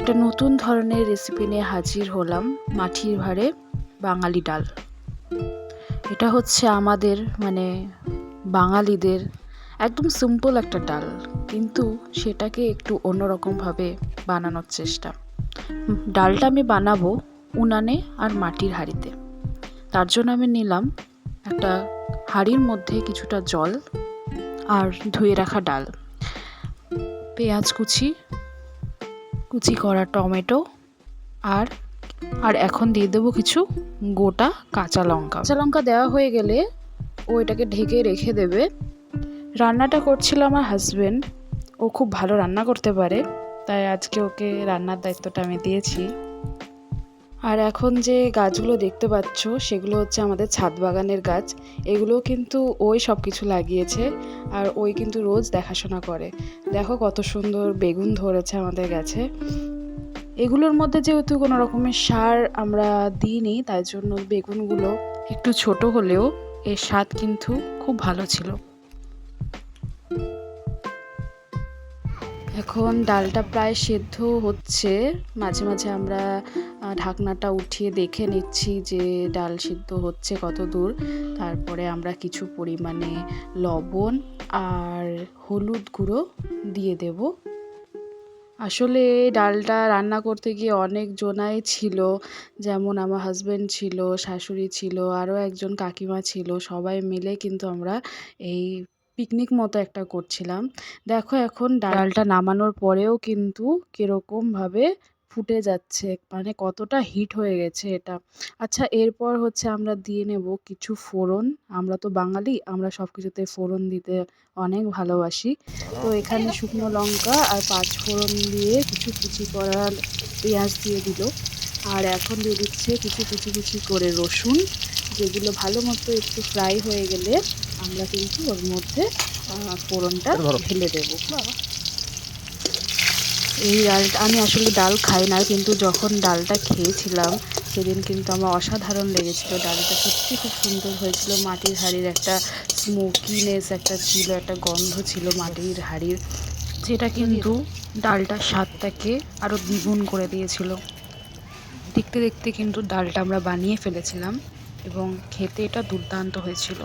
একটা নতুন ধরনের রেসিপি নিয়ে হাজির হলাম, মাটির ভাঁড়ে বাঙালি ডাল। এটা হচ্ছে আমাদের বাঙালিদের একদম সিম্পল একটা ডাল, কিন্তু সেটাকে একটু অন্যরকমভাবে বানানোর চেষ্টা। ডালটা আমি বানাবো উনানে আর মাটির হাঁড়িতে। তার জন্য আমি নিলাম একটা হাঁড়ির মধ্যে কিছুটা জল আর ধুয়ে রাখা ডাল, পেঁয়াজ কুচি করা টমেটো আর এখন দিয়ে দেবো কিছু গোটা কাঁচা লঙ্কা দেওয়া হয়ে গেলে ও এটাকে ঢেকে রেখে দেবে। রান্নাটা করছিল আমার হাজবেন্ড, ও খুব ভালো রান্না করতে পারে, তাই আজকে ওকে রান্নার দায়িত্বটা আমি দিয়েছি। আর এখন যে গাছগুলো দেখতে পাচ্ছ সেগুলো হচ্ছে আমাদের ছাদ বাগানের গাছ। এগুলো কিন্তু ওই সব কিছু লাগিয়েছে, আর ওই কিন্তু রোজ দেখাশোনা করে। দেখো কত সুন্দর বেগুন ধরেছে আমাদের গাছে। এগুলোর মধ্যে যেহেতু কোনো রকমের সার আমরা দিইনি, তাই জন্য বেগুনগুলো একটু ছোট হলেও এর স্বাদ কিন্তু খুব ভালো ছিল। এখন ডালটা প্রায় সেদ্ধ হচ্ছে, মাঝে মাঝে আমরা ঢাকনাটা উঠিয়ে দেখে নিচ্ছি যে ডাল সিদ্ধ হচ্ছে কত দূর। তারপরে আমরা কিছু পরিমাণে লবণ আর হলুদ গুঁড়ো দিয়ে দেব। আসলে ডালটা রান্না করতে গিয়ে অনেক জনাই ছিল, যেমন আমার হাজবেন্ড ছিল, শাশুড়ি ছিল, আরও একজন কাকিমা ছিল। সবাই মিলে কিন্তু আমরা এই পিকনিক মতো একটা করছিলাম। দেখো এখন ডালটা নামানোর পরেও কিন্তু কীরকমভাবে ফুটে যাচ্ছে, কতটা হিট হয়ে গেছে এটা। আচ্ছা, এরপর হচ্ছে আমরা দিয়ে নেব কিছু ফোড়ন। আমরা তো বাঙালি, আমরা সব কিছুতে ফোড়ন দিতে অনেক ভালোবাসি। তো এখানে শুকনো লঙ্কা আর 5 ফোড়ন দিয়ে কিছু কুচি করা পেঁয়াজ দিয়ে দিল, আর এখন দিয়ে দিচ্ছে কিছু কুচি করে রসুন, যেগুলো ভালো মতো একটু ফ্রাই হয়ে গেলে আমরা কিন্তু ওর মধ্যে ফোড়নটা ঢেলে দেবো। এই ডালটা আমি আসলে ডাল খাই না, কিন্তু যখন ডালটা খেয়েছিলাম সেদিন কিন্তু আমার অসাধারণ লেগেছিল। ডালটা সত্যি খুব সুন্দর হয়েছিল। মাটির হাঁড়ির একটা স্মোকিনেস একটা ছিল, একটা গন্ধ ছিল মাটির হাঁড়ির, যেটা কিন্তু ডালটার স্বাদটাকে আরও দ্বিগুণ করে দিয়েছিল। দেখতে দেখতে কিন্তু ডালটা আমরা বানিয়ে ফেলেছিলাম এবং খেতে এটা দুর্দান্ত হয়েছিল।